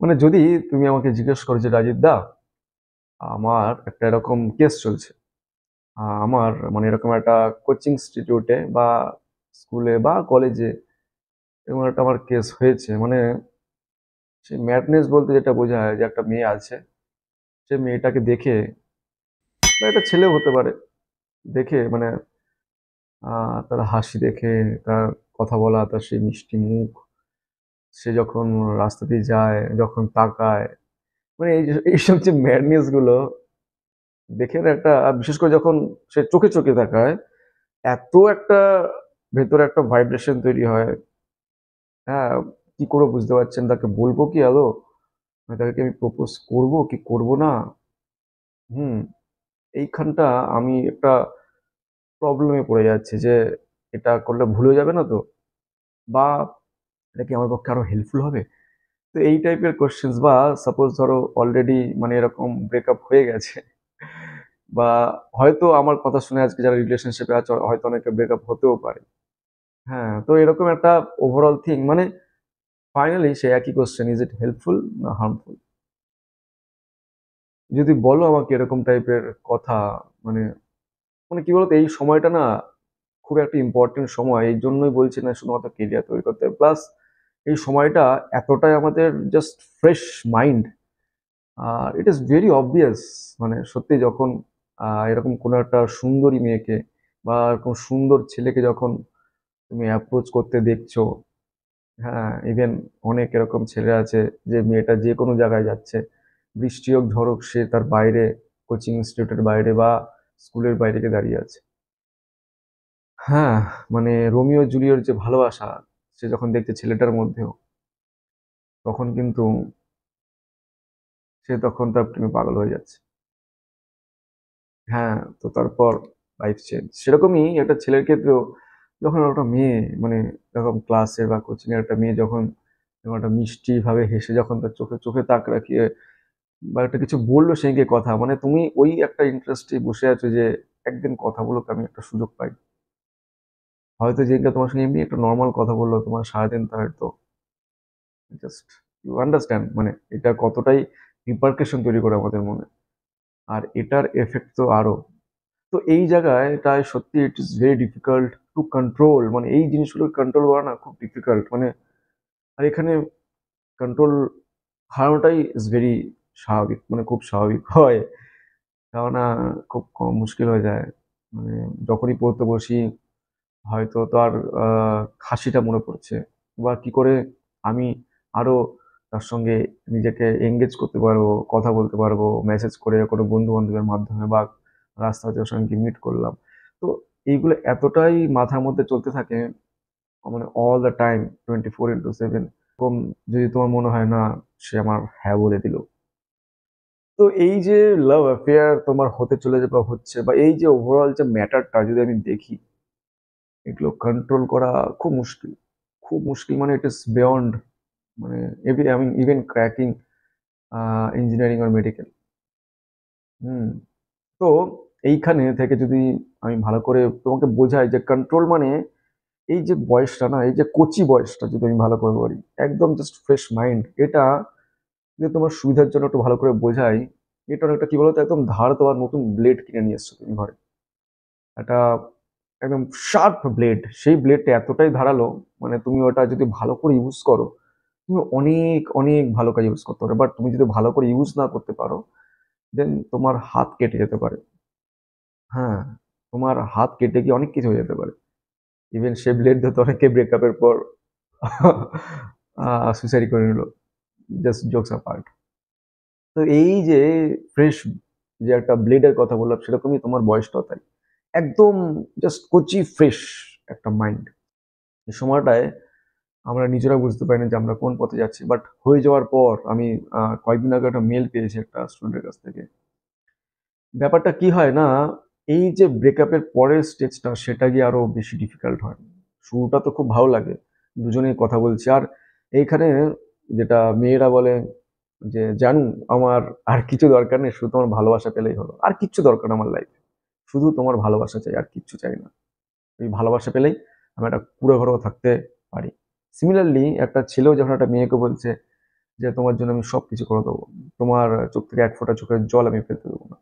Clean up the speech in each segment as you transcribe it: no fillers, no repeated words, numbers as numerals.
মানে যদি তুমি আমাকে জিজ্ঞেস করো যে রাজীব দা, আমার একটা এরকম কেস চলছে। আমার মানে এরকম একটা কোচিং ইনস্টিটিউটে বা স্কুলে বা কলেজে এরকম একটা আমার কেস হয়েছে। মানে সেই ম্যাডনেস বলতে যেটা বোঝায় যে একটা মেয়ে আছে, সে মেয়েটাকে দেখে বা একটা ছেলেও হতে পারে, দেখে মানে তার হাসি দেখে, তার কথা বলা, তার সেই মিষ্টি মুখ, সে যখন রাস্তা দিয়ে যায়, যখন তাকায়, মানে এইসব যে ম্যাডনেস গুলো দেখে না একটা, বিশেষ করে যখন সে চোখে চোখে তাকায়, এত একটা ভেতরে একটা ভাইব্রেশন তৈরি হয়। হ্যাঁ, কি করে বুঝতে পারছেন, তাকে বলবো কি আদৌ, মানে তাকে কি আমি প্রপোজ করব কি করব না। হুম। এইখানটা আমি একটা প্রবলেমে পড়ে যাচ্ছি যে এটা করলে ভুল হয়ে যাবে না তো, বা এটা কি আমার পক্ষে আরো হেল্পফুল হবে। তো এই টাইপের কোশ্চেন্স, বা সাপোজ ধরো অলরেডি মানে এরকম ব্রেকআপ হয়ে গেছে, বা হয়তো আমার কথা শুনে আজকে যারা রিলেশনশিপে আছে হয়তো অনেকে ব্রেকআপ হতেও পারে। হ্যাঁ, তো এরকম একটা ওভারঅল থিং, মানে ফাইনালি সে একই কোশ্চেন, ইজ ইট হেল্পফুল না হার্মফুল। যদি বলো আমাকে এরকম টাইপের কথা, মানে মানে কি বলতো, এই সময়টা না খুব একটা ইম্পর্টেন্ট সময়। এই জন্যই বলছি না শুধুমাত্র কেরিয়ার তৈরি করতে, প্লাস এই সময়টা এতটাই আমাদের জাস্ট ফ্রেশ মাইন্ড। আর ইট ইজ ভেরি অবভিয়াস, মানে সত্যি যখন এরকম কোনো একটা সুন্দরী মেয়েকে বা এরকম সুন্দর ছেলেকে যখন তুমি অ্যাপ্রোচ করতে দেখছো, হ্যাঁ, ইভেন অনেক এরকম ছেলে আছে যে মেয়েটা যে কোনো জায়গায় যাচ্ছে, বৃষ্টি হোক ঝড় হোক, সে তার বাইরে, কোচিং ইনস্টিটিউটের বাইরে বা স্কুলের বাইরে গিয়ে দাঁড়িয়ে আছে। হ্যাঁ, মানে রোমিও জুলিয়র যে ভালোবাসা, সে যখন দেখছে ছেলেটার মধ্যেও, তখন কিন্তু সে তখন তার প্রেমে পাগল হয়ে যাচ্ছে। হ্যাঁ, তো তারপর লাইফ চেঞ্জ। সেরকমই একটা ছেলের ক্ষেত্রেও, যখন একটা মেয়ে, মানে এরকম ক্লাসের বা কোচিং এর একটা মেয়ে যখন এরকম একটা মিষ্টি ভাবে হেসে যখন তার চোখে চোখে তাক রাখিয়ে বা একটা কিছু বললো সেদিকে কথা, মানে তুমি ওই একটা ইন্টারেস্টে বসে আছো যে একদিন কথা বলুক, আমি একটা সুযোগ পাই। হয়তো যেদিনটা তোমার সঙ্গে এমনি একটা নর্মাল কথা বললো, তোমার সারাদিন তার হয়তো জাস্ট, ইউ আন্ডারস্ট্যান্ড মানে এটা কতটাই রিপারকেশন তৈরি করে আমাদের মনে। আর এটার এফেক্ট তো আরো। তো এই জায়গায় এটাই সত্যি ইট is very difficult to control, মানে এই জিনিসগুলো কন্ট্রোল করা না খুব ডিফিকাল্ট মানে। আর এখানে কন্ট্রোল হারানোটাই ইজ ভেরি স্বাভাবিক, মানে খুব স্বাভাবিক হয়। কেননা খুব কম মুশকিল হয়ে যায়। মানে যখনই পড়তে বসি, হয়তো তার হাসিটা মনে পড়ছে, বা কি করে আমি আরো তার সঙ্গে নিজেকে এঙ্গেজ করতে পারবো, কথা বলতে পারবো, মেসেজ করে কোনো বন্ধু বান্ধবের মাধ্যমে, বা রাস্তাতে ওর সঙ্গে মিট করলাম। তো এইগুলো এতটাই মাথার মধ্যে চলতে থাকে, মানে অল দ্য টাইম, 24/7। এরকম যদি তোমার মনে হয় না সে আমার হ্যাঁ বলে দিল, তো এই যে লাভ অ্যাফেয়ার তোমার হতে চলে যাবে বা হচ্ছে, বা এই যে ওভারঅল যে ম্যাটারটা যদি আমি দেখি, এগুলো কন্ট্রোল করা খুব মুশকিল, খুব মুশকিল। মানে ইট ইজ বিয়ন্ড, মানে I mean even cracking engineering আর মেডিকেল। হুম। তো এইখানে থেকে যদি আমি ভালো করে তোমাকে বোঝাই যে কন্ট্রোল মানে এই যে বয়সটা না, এই যে কচি বয়সটা, যদি আমি ভালো করে বলি, একদম জাস্ট ফ্রেশ মাইন্ড, এটা যদি তোমার সুবিধার জন্য একটু ভালো করে বোঝাই, এটা অনেকটা কি বলতো, একদম ধার দেওয়ার নতুন ব্লেড কিনে নিয়ে এসছো তুমি ঘরে, একটা একদম শার্প ব্লেড। সেই ব্লেডটা এতটাই ধারালো, মানে তুমি ওটা যদি ভালো করে ইউজ করো, তুমি অনেক অনেক ভালো কাজ ইউজ করতে পারো। বাট তুমি যদি ভালো করে ইউজ না করতে পারো, দেন তোমার হাত কেটে যেতে পারে। হ্যাঁ, তোমার হাত কেটে গিয়ে অনেক কিছু হয়ে যেতে পারে। ইভেন সে ব্লেড দিয়ে তো অনেকে ব্রেকআপের পর সুইসাইড করে নিল, জাস্ট জোকস অ্যাপার্ট। তো এই যে ফ্রেশ যে একটা ব্লেডের কথা বললাম, সেরকমই তোমার বয়সটাও তাই, একদম জাস্ট কচি ফ্রেশ একটা মাইন্ড। এই সময়টায় আমরা নিজেরা বুঝতে পারি না যে আমরা কোন পথে যাচ্ছি, বাট হয়ে যাওয়ার পর আমি কয়েকদিন আগে একটা মেল পেয়েছি একটা স্টুডেন্টের কাছ থেকে। ব্যাপারটা কি হয় না, এই যে ব্রেকআপের পরের স্টেজটা, সেটা গিয়ে আরো বেশি ডিফিকাল্ট হয়। শুরুটা তো খুব ভালো লাগে, দুজনেই কথা বলছি, আর এইখানে যেটা মেয়েরা বলে যে জানু, আমার আর কিছু দরকার নেই, শুধু তোমার ভালোবাসা পেলেই হলো, আর কিচ্ছু দরকার না আমার লাইফে, শুধু তোমার ভালোবাসা চাই, আর কিচ্ছু চাই না। ওই ভালোবাসা পেলেই আমি একটা কুড়ে ঘরেও থাকতে পারি। সিমিলারলি একটা ছেলেও যখন একটা মেয়েকে বলছে যে তোমার জন্য আমি সবকিছু করে দেবো, তোমার চোখ থেকে এক ফোঁটা চোখের জল আমি ফেলতে দেবো না।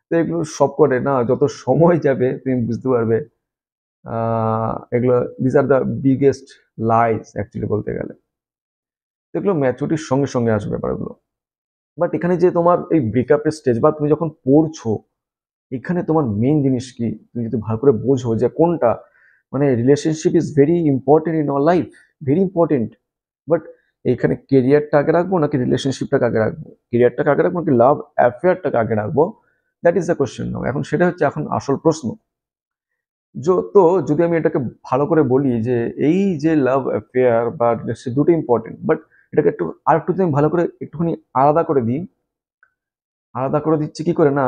তো এগুলো সব করে না, যত সময় যাবে তুমি বুঝতে পারবে এগুলো, this are the biggest lies actually বলতে গেলে। এগুলো ম্যাচুরিটির সঙ্গে সঙ্গে আসবে ব্যাপারগুলো। বাট এখানে যে তোমার এই ব্রেকআপের স্টেজ বা তুমি যখন পড়ছো, এখানে তোমার মেইন জিনিস কি, তুমি যদি ভালো করে বোঝো যে কোনটা, মানে relationship is very important in our life, very important. But এখানে কেরিয়ারটা আগে রাখবো নাকি রিলেশনশিপটাকে আগে রাখবো, কেরিয়ারটাকে আগে রাখবো নাকি লাভ অ্যাফেয়ারটাকে আগে রাখবো, দ্যাট ইজ দ্য কোয়েশ্চেন নাও। এখন সেটা হচ্ছে এখন আসল প্রশ্ন। তো যদি আমি এটাকে ভালো করে বলি যে এই যে লাভ অ্যাফেয়ার বা রিলেশনশিপ দুটো ইম্পর্টেন্ট, বাট এটাকে একটু আর একটু যদি আমি ভালো করে একটুখানি আলাদা করে দিই, আলাদা করে দিচ্ছি কি করে না,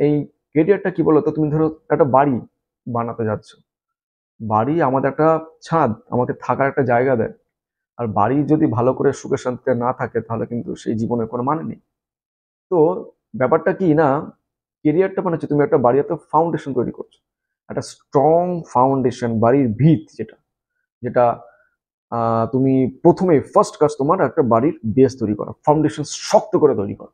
এই কেরিয়ারটা কি বলতো, তুমি ধরো একটা বাড়ি বানাতে যাচ্ছ, বাড়ি আমাদের একটা ছাদ, আমাকে থাকার একটা জায়গা দেয়। আর বাড়ি যদি ভালো করে সুখে শান্তিতে না থাকে তাহলে কিন্তু সেই জীবনের কোনো মানে নেই। তো ব্যাপারটা কি না, কেরিয়ারটা মানে হচ্ছে তুমি একটা বাড়ির একটা ফাউন্ডেশন তৈরি করছো, একটা স্ট্রং ফাউন্ডেশন, বাড়ির ভিত যেটা, যেটা তুমি প্রথমে ফার্স্ট কাজ তোমার একটা বাড়ির বেস তৈরি করা, ফাউন্ডেশন শক্ত করে তৈরি করা।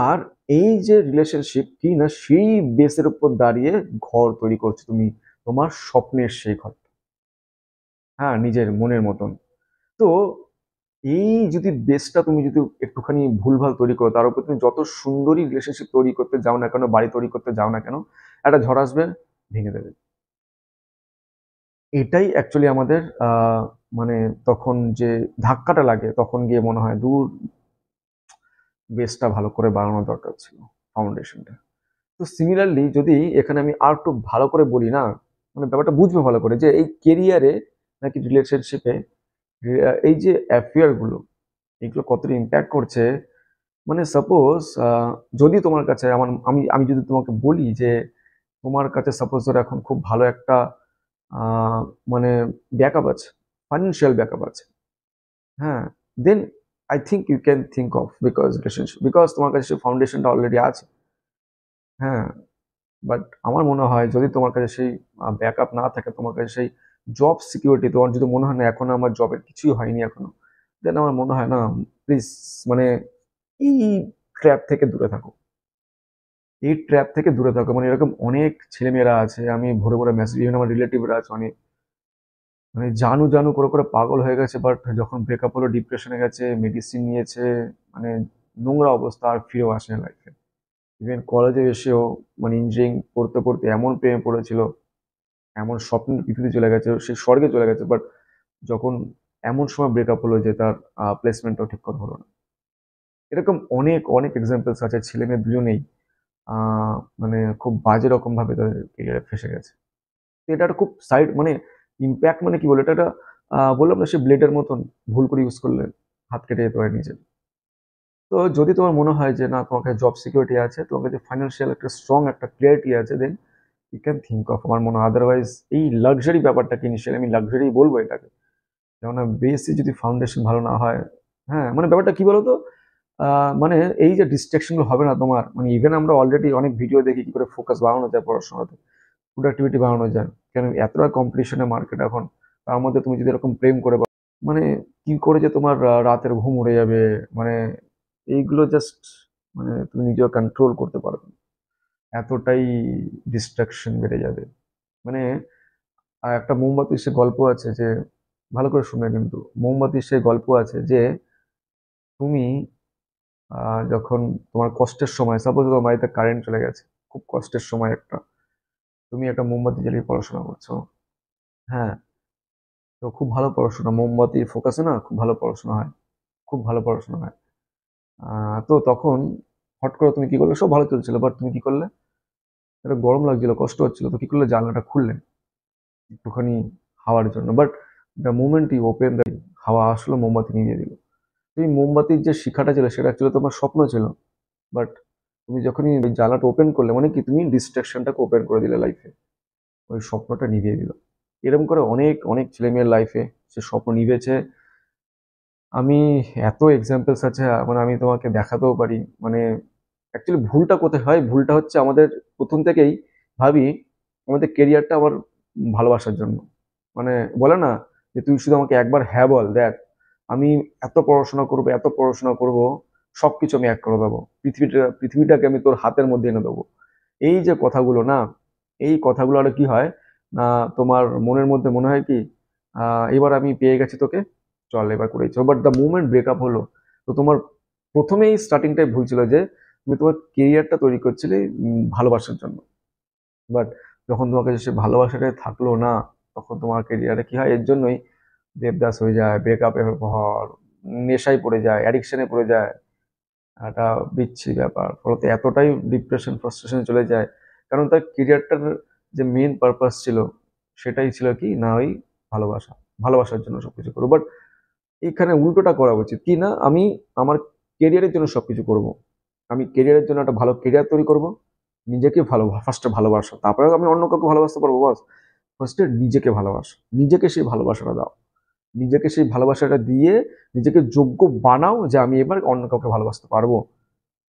আর এই যে রিলেশনশিপ কি না, সেই বেসের উপর দাঁড়িয়ে ঘর তৈরি করছো তুমি, তোমার স্বপ্নের সেই ঘর, হ্যাঁ, নিজের মনের মতন। তো এই যদি বেসটা তুমি যদি একটুখানি ভুলভাল তৈরি করো, তার উপর তুমি যত সুন্দরই রিলেশনশিপ তৈরি করতে যাও না কেন, বাড়ি তৈরি করতে যাও না কেন, একটা ঝড় আসবে, ভেঙে দেবে। এটাই অ্যাকচুয়ালি আমাদের মানে তখন যে ধাক্কাটা লাগে, তখন গিয়ে মনে হয় দূর, বেসটা ভালো করে বানানো দরকার ছিল, ফাউন্ডেশনটা। তো সিমিলারলি যদি এখানে আমি আর একটু ভালো করে বলি না, মানে ব্যাপারটা বুঝবে ভালো করে যে এই কেরিয়ারে নাকি রিলেশনশিপে এই যে অ্যাফেয়ার গুলো, এগুলো কতটা ইম্প্যাক্ট করছে। মানে সাপোজ যদি তোমার কাছে আমার আমি আমি যদি তোমাকে বলি যে তোমার কাছে সাপোজ ধরো এখন খুব ভালো একটা মানে ব্যাকআপ আছে, ফাইন্যান্সিয়াল ব্যাকআপ আছে, হ্যাঁ, then I think you can think of because relationship, because তোমার কাছে সেই ফাউন্ডেশনটা অলরেডি আছে, হ্যাঁ। বাট আমার মনে হয় যদি তোমার কাছে সেই ব্যাকআপ না থাকে, তোমার কাছে সেই জব সিকিউরিটি, তোমার যদি মনে হয় না এখন আমার জবের কিছুই হয়নি এখনো, দেন আমার মনে হয় না, প্লিজ, মানে এই ট্র্যাপ থেকে দূরে থাকো, এই ট্র্যাপ থেকে দূরে থাকো। মানে এরকম অনেক ছেলেমেয়েরা আছে, আমি ভোরে ভোরে মেসেজ, ইভেন আমার রিলেটিভরা আছে অনেক, মানে জানু জানু করে করে পাগল হয়ে গেছে, বাট যখন ব্রেকআপ হলো ডিপ্রেশনে গেছে, মেডিসিন নিয়েছে, মানে নোংরা অবস্থা, আর ফিরেও আসে না লাইফে। ইভেন কলেজে এসেও মানে ইঞ্জিনিয়ারিং পড়তে পড়তে এমন প্রেমে পড়েছিল, এমন স্বপ্নের পৃথিবীতে চলে গেছে, সে স্বর্গে চলে গেছে, বাট যখন এমন সময় ব্রেকআপ হলো যে তার প্লেসমেন্টটাও ঠিক কথা হলো না। এরকম অনেক অনেক এক্সাম্পলস আছে, ছেলে মেয়ে দুজনেই মানে খুব বাজে রকম ভাবে তাদের কেরিয়ারে ফেসে গেছে। তো এটা একটা খুব সাইড মানে ইম্প্যাক্ট, মানে কি বলে এটা একটা বললাম না, সে ব্লেডের মতন, ভুল করে ইউজ করলে হাত কেটে যেতে পারে নিজের। তো যদি তোমার মনে হয় যে না তোমার কাছে জব সিকিউরিটি আছে, তোমার কাছে ফাইন্যান্সিয়াল একটা স্ট্রং একটা ক্লিয়ারিটি আছে, then you can think of, আমার মনে হয়। আদারওয়াইজ এই লাক্সারি ব্যাপারটাকে ইনিশিয়ালি আমি লাক্সারি বলবো এটাকে, কেননা বেসি যদি ফাউন্ডেশন ভালো না হয়, হ্যাঁ, মানে ব্যাপারটা কি বলতো, মানে এই যে ডিস্ট্রাকশন গুলো হবে না তোমার, মানে ইভেন আমরা অলরেডি অনেক ভিডিও দেখি কি করে ফোকাস বাড়ানো যায় পড়াশোনাতে, প্রোডাক্টিভিটি বাড়ানো যায়, কেন এতটা কম্পিটিশনের মার্কেট এখন, তার মধ্যে তুমি যদি এরকম প্রেম করে মানে কি করে যে তোমার রাতের ঘুম উড়ে যাবে, মানে এইগুলো জাস্ট, মানে তুমি নিজেও কন্ট্রোল করতে পারবে না। এতটাই ডিস্ট্রাকশন বেড়ে যাবে। মানে একটা মোমবাতির সে গল্প আছে যে, ভালো করে শুনে কিন্তু, মোমবাতির সে গল্প আছে যে তুমি যখন তোমার কষ্টের সময়, সাপোজ তোমার বাড়িতে কারেন্ট চলে গেছে, খুব কষ্টের সময় একটা, তুমি একটা মোমবাতি জ্বালিয়ে পড়াশোনা করছো, হ্যাঁ, তো খুব ভালো পড়াশোনা, মোমবাতির ফোকাসে না খুব ভালো পড়াশোনা হয়, খুব ভালো পড়াশোনা হয়। তো তখন হট করে তুমি কি করলে, সব ভালো চলছিল, বাট তুমি কি করলে, একটা গরম লাগছিল, কষ্ট হচ্ছিল, তো কি করলে, জানলাটা খুললেন একটুখানি হাওয়ার জন্য, but the moment you open the, হাওয়া আসলো, মোমবাতি নিভিয়ে দিল। তুমি মোমবাতির যে শিখাটা ছিল সেটা অ্যাকচুয়ালি তোমার স্বপ্ন ছিল, বাট তুমি যখনই ওই জানলাটা ওপেন করলে, মানে কি তুমি ডিস্ট্রাকশনটাকে ওপেন করে দিলে লাইফে, ওই স্বপ্নটা নিভিয়ে দিল। এরকম করে অনেক অনেক ছেলে মেয়ের লাইফে সে স্বপ্ন নিভেছে। আমি এত এক্সাম্পলস আছে, মানে আমি তোমাকে দেখাতেও পারি। মানে অ্যাকচুয়ালি ভুলটা কোথায় হয়, ভুলটা হচ্ছে আমাদের প্রথম থেকেই ভাবি আমাদের কেরিয়ারটা আমার ভালোবাসার জন্য, মানে বলে না যে তুই শুধু আমাকে একবার হ্যাঁ বল দেখ, আমি এত পড়াশোনা করব, সবকিছু আমি এক করে দেবো, পৃথিবীটাকে আমি তোর হাতের মধ্যে এনে দেবো। এই যে কথাগুলো না, এই কথাগুলো আর কি হয় না, তোমার মনের মধ্যে মনে হয় কি, এবার আমি পেয়ে গেছি তোকে, চল এবার করেই চল। বাট দ্য মুভমেন্ট ব্রেকআপ হলো, তো তোমার প্রথমেই স্টার্টিংটাই ভুল ছিল যে তুমি তোমার কেরিয়ারটা তৈরি করছিলে ভালোবাসার জন্য। বাট যখন তোমার কাছে সে ভালোবাসাটাই থাকলো না, তখন তোমার কেরিয়ারে কি হয়, এর জন্যই দেবদাস হয়ে যায়, ব্রেকআপের পর নেশায় পড়ে যায়, অ্যাডিকশনে পড়ে যায়, একটা বিচ্ছিরি ব্যাপার, ফলত এতটাই ডিপ্রেশন ফ্রাস্ট্রেশনে চলে যায়, কারণ তার কেরিয়ারটার যে মেইন পারপাস ছিল, সেটাই ছিল কি না, ওই ভালোবাসা, ভালোবাসার জন্য সবকিছু করবো। বাট এখানে উল্টোটা করা উচিত কি না, আমি আমার কেরিয়ারের জন্য সবকিছু করব, আমি কেরিয়ারের জন্য একটা ভালো কেরিয়ার তৈরি করব, নিজেকে ভালো ফার্স্টে ভালোবাসো, তারপরে আমি অন্য কাউকে ভালোবাসতে পারবো। বস, ফার্স্টে নিজেকে ভালোবাসো, নিজেকে সেই ভালোবাসাটা দাও, নিজেকে সেই ভালোবাসাটা দিয়ে নিজেকে যোগ্য বানাও যে আমি এবার অন্য কাউকে ভালোবাসতে পারবো,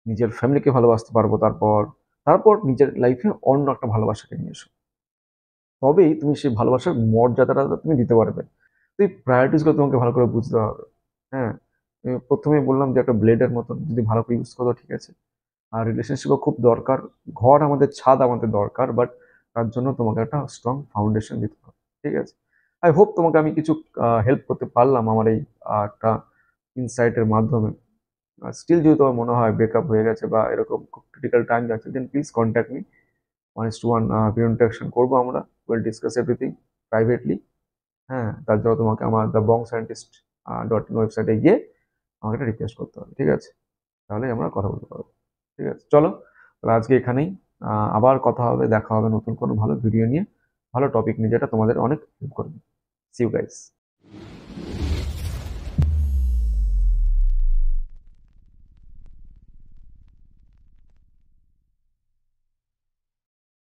নিজের ফ্যামিলিকে ভালোবাসতে পারবো। তারপর তারপর নিজের লাইফে অন্য একটা ভালোবাসাকে নিয়ে এসো, তবেই তুমি সেই ভালোবাসার মর্যাদাটা তুমি দিতে পারবে। তো এই প্রায়োরিটিস গুলো তোমাকে ভালো করে বুঝতে হবে। হ্যাঁ, আমি প্রথমেই বললাম যে একটা ব্লেডের মতন যদি ভালো করে ইউজ করো, ঠিক আছে। আর রিলেশনশিপও খুব দরকার, ঘর আমাদের, ছাদ আমাদের দরকার, বাট তার জন্য তোমাকে একটা স্ট্রং ফাউন্ডেশন দিতে হবে, ঠিক আছে। আই হোপ তোমাকে আমি কিছু হেল্প করতে পারলাম আমার এই একটা ইনসাইটের মাধ্যমে। স্টিল যদি তোমার মনে হয় ব্রেকআপ হয়ে গেছে বা এরকম খুব ক্রিটিক্যাল টাইম যাচ্ছে, then please contact me, 1:1 video interaction করবো আমরা, উইল ডিসকাস এভরিথিং প্রাইভেটলি। হ্যাঁ, তার জন্য তোমাকে আমার দ্য বং সায়েন্টিস্ট .in ওয়েবসাইটে গিয়ে আমাকে একটা রিকোয়েস্ট করতে হবে, ঠিক আছে। তাহলে আমরা কথা বলতে পারবো, ঠিক আছে। চলো, তাহলে আজকে এখানেই, আবার কথা হবে, দেখা হবে নতুন কোনো ভালো ভিডিও নিয়ে, ভালো টপিক নিয়ে, যেটা তোমাদের অনেক হেল্প করবে। See you guys.